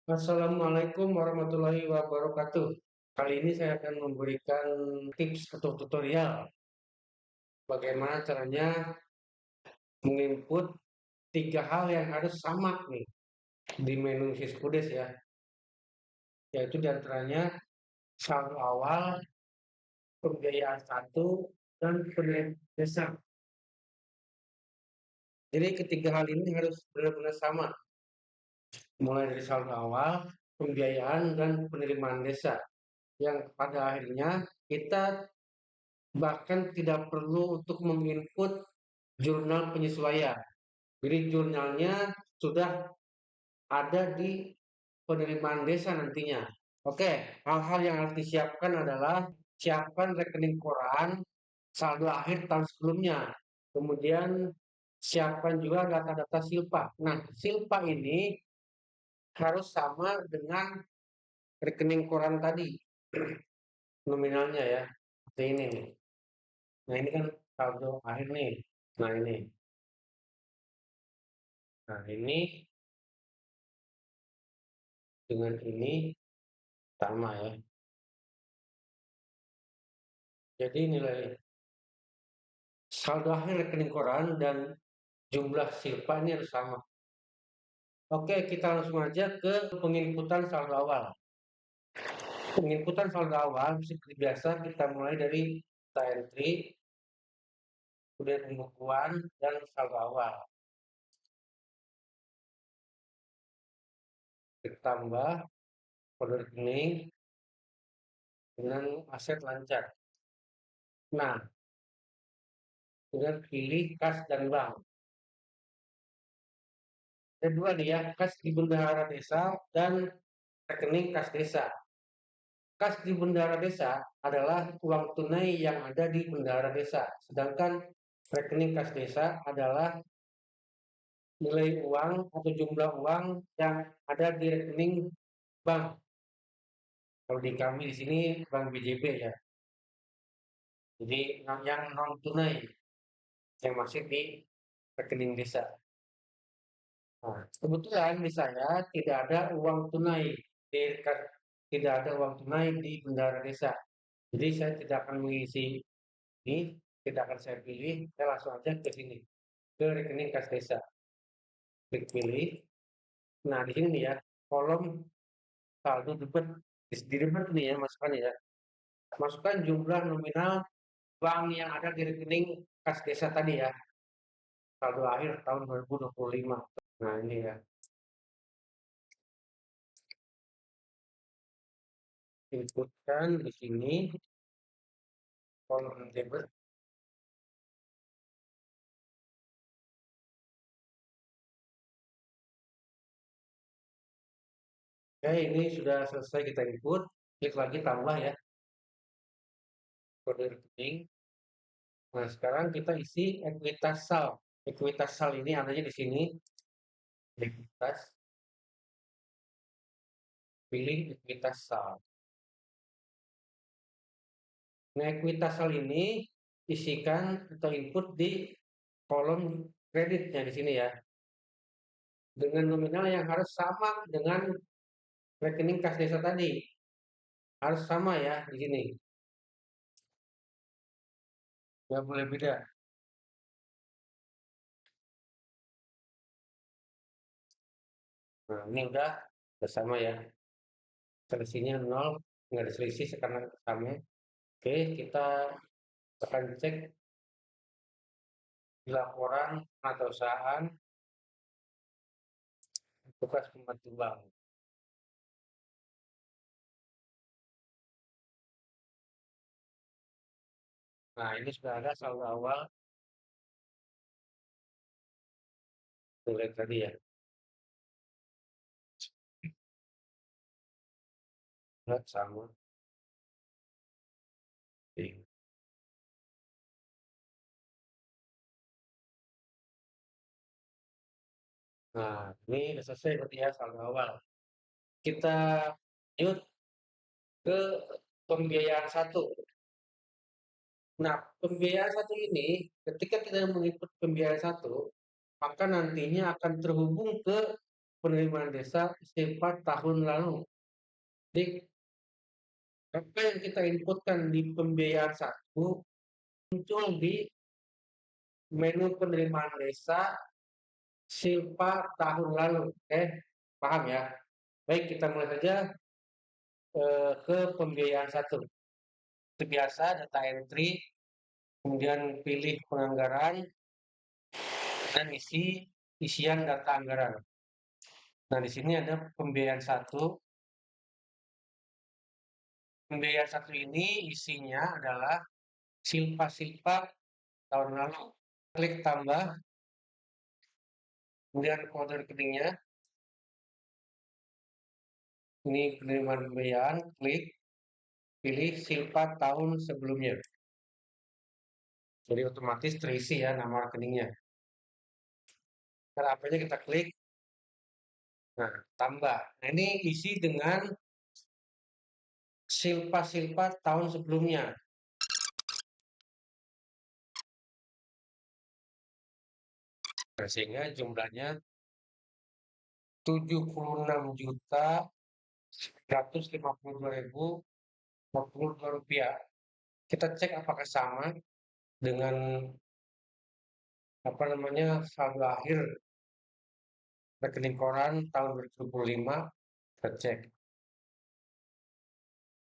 Assalamualaikum warahmatullahi wabarakatuh. Kali ini saya akan memberikan tips atau tutorial bagaimana caranya menginput tiga hal yang harus sama nih di menu Syskudes ya, yaitu diantaranya saldo awal, pembiayaan satu, dan penerimaan desa. Jadi ketiga hal ini harus benar-benar sama, mulai dari saldo awal, pembiayaan, dan penerimaan desa. Yang pada akhirnya kita bahkan tidak perlu untuk menginput jurnal penyesuaian. Jadi jurnalnya sudah ada di penerimaan desa nantinya. Oke, hal-hal yang harus disiapkan adalah siapkan rekening koran saldo akhir tahun sebelumnya. Kemudian siapkan juga data-data silpa. Nah, silpa ini harus sama dengan rekening koran tadi nominalnya ya. Seperti ini nih. Nah, ini kan saldo akhir nih. Nah, ini. Nah, ini dengan ini sama ya. Jadi nilai saldo akhir rekening koran dan jumlah silpa ini harus sama. Oke, kita langsung aja ke penginputan saldo awal. Penginputan saldo awal seperti biasa kita mulai dari data entry, kemudian pembukuan dan saldo awal. Ditambah kode rekening dengan aset lancar. Nah, kemudian pilih kas dan bank. Ada dua nih ya, kas di bendahara desa dan rekening kas desa. Kas di bendahara desa adalah uang tunai yang ada di bendahara desa, sedangkan rekening kas desa adalah nilai uang atau jumlah uang yang ada di rekening bank. Kalau di kami di sini bank BJB ya. Jadi yang non tunai yang masih di rekening desa. Nah, kebetulan di saya tidak ada uang tunai di tidak ada uang tunai di bendahara desa. Jadi saya tidak akan mengisi ini, tidak akan saya pilih, saya langsung aja ke sini, ke rekening kas desa. Klik pilih. Nah, di sini nih ya, kolom saldo debit. Di debit nih ya, masukkan ya. Masukkan jumlah nominal bank yang ada di rekening kas desa tadi ya, saldo akhir tahun 2025. Nah, ini ya, inputkan di sini kolom debit. Oke, ini sudah selesai kita input. Klik lagi tambah ya, kode rekening. Nah, sekarang kita isi ekuitas sal. Ekuitas sal ini adanya di sini. Ekuitas, pilih ekuitas sal. Nah, ekuitas sal ini isikan atau input di kolom kreditnya di sini ya. Dengan nominal yang harus sama dengan rekening kas desa tadi. Harus sama ya di sini. Nggak boleh beda. Nah, ini udah sama ya. Selisihnya 0, nggak ada selisih karena sama. Oke, kita akan cek di laporan atau usahaan tugas pembantu bank. Nah, ini sudah ada saldo awal mulai tadi ya. Lihat sama. Nah, ini sudah selesai berarti ya saldo awal. Kita lanjut ke pembiayaan satu. Nah, pembiayaan satu ini, ketika kita mengikut pembiayaan satu, maka nantinya akan terhubung ke penerimaan desa sifat tahun lalu. Jadi apa yang kita inputkan di pembiayaan satu muncul di menu penerimaan desa silpa tahun lalu. Oke, paham ya? Baik, kita mulai saja ke pembiayaan satu. Seperti biasa, data entry, kemudian pilih penganggaran, dan isian data anggaran. Nah, di sini ada pembiayaan satu. Pembiayaan satu ini isinya adalah silpa-silpa tahun lalu. Klik tambah, kemudian kode rekeningnya. Ini penerimaan pembiayaan, klik, pilih silpa tahun sebelumnya. Jadi otomatis terisi ya nama rekeningnya. Cara apanya kita klik, nah tambah. Nah ini isi dengan silpa-silpa tahun sebelumnya. Nah, sehingga jumlahnya 76.152.042 rupiah. Kita cek apakah sama dengan apa namanya saldo akhir rekening koran tahun 2025. Kita cek.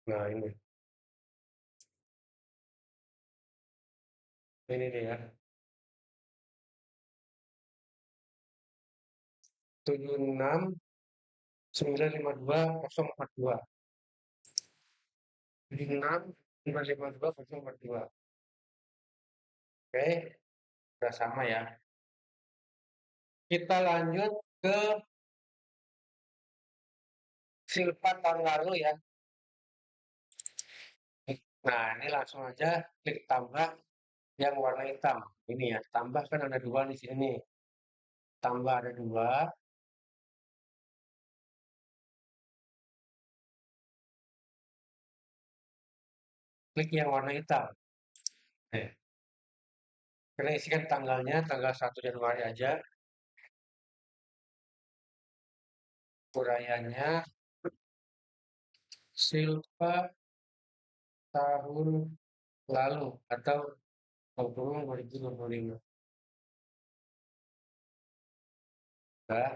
Nah ini nih ya, 76.952.042. 76.952.042. Oke, sudah sama ya. Kita lanjut ke silpa tahun lalu ya. Nah, ini langsung aja klik tambah yang warna hitam. Ini ya, tambah kan ada dua di sini. Tambah ada dua. Klik yang warna hitam. Nah, kita isikan tanggalnya, tanggal 1 Januari aja. Uraiannya silpa tahun lalu atau 2025. Nah,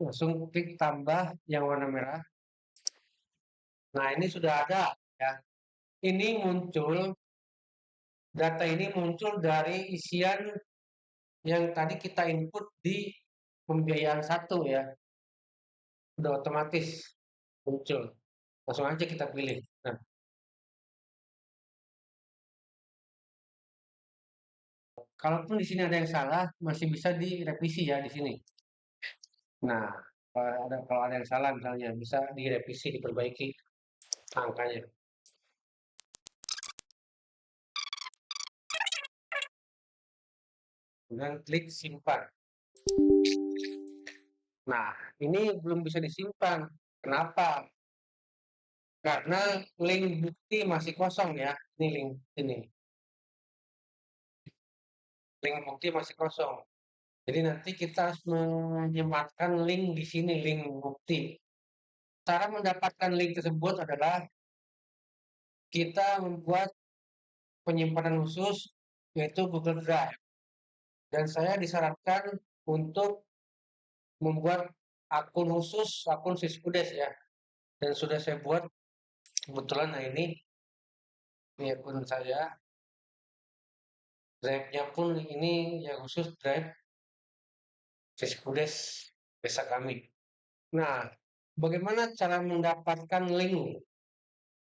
langsung klik tambah yang warna merah. Nah, ini sudah ada ya. Ini muncul data ini muncul dari isian yang tadi kita input di pembiayaan satu ya. Udah otomatis muncul. Langsung aja kita pilih. Nah, kalaupun di sini ada yang salah, masih bisa direvisi ya di sini. Nah, kalau ada yang salah misalnya bisa direvisi, diperbaiki angkanya. Kemudian klik simpan. Nah, ini belum bisa disimpan. Kenapa? Karena link bukti masih kosong ya. Ini link ini. Link bukti masih kosong. Jadi nanti kita harus menyematkan link di sini, link bukti. Cara mendapatkan link tersebut adalah kita membuat penyimpanan khusus yaitu Google Drive. Dan saya disarankan untuk membuat akun khusus, akun Siskudes ya. Dan sudah saya buat kebetulan. Nah ini akun saya. Drive-nya pun ini yang khusus drive Siskudes desa kami. Nah, bagaimana cara mendapatkan link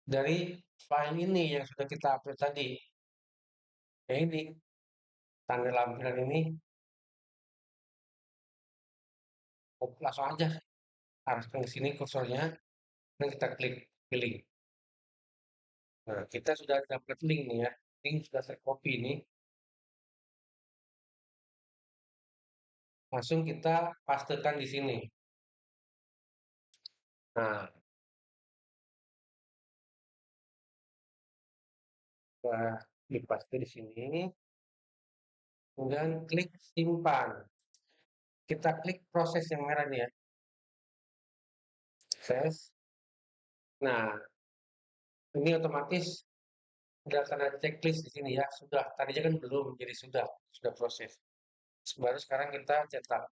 dari file ini yang sudah kita upload tadi? Ya ini, tanda lampiran ini, langsung aja arahkan ke sini kursornya, dan kita klik pilih. Nah, kita sudah dapat link nih ya, link sudah tercopy ini. Langsung kita pastekan di sini. Nah, kita dipaste di sini, kemudian klik simpan. Kita klik proses yang merah nih ya, proses. Nah, ini otomatis udah tanda checklist di sini ya, sudah. Tadinya kan belum, jadi sudah proses. Baru sekarang kita cetak.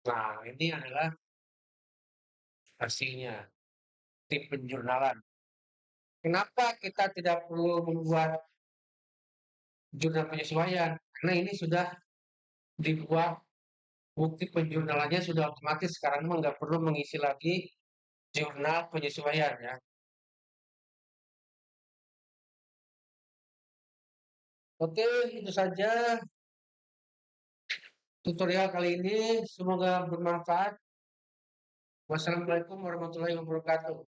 Nah, ini adalah hasilnya, tim penjurnalan. Kenapa kita tidak perlu membuat jurnal penyesuaian? Karena ini sudah dibuat bukti penjurnalannya sudah otomatis sekarang mah nggak perlu mengisi lagi jurnal penyesuaian ya. Oke, itu saja tutorial kali ini. Semoga bermanfaat. Wassalamualaikum warahmatullahi wabarakatuh.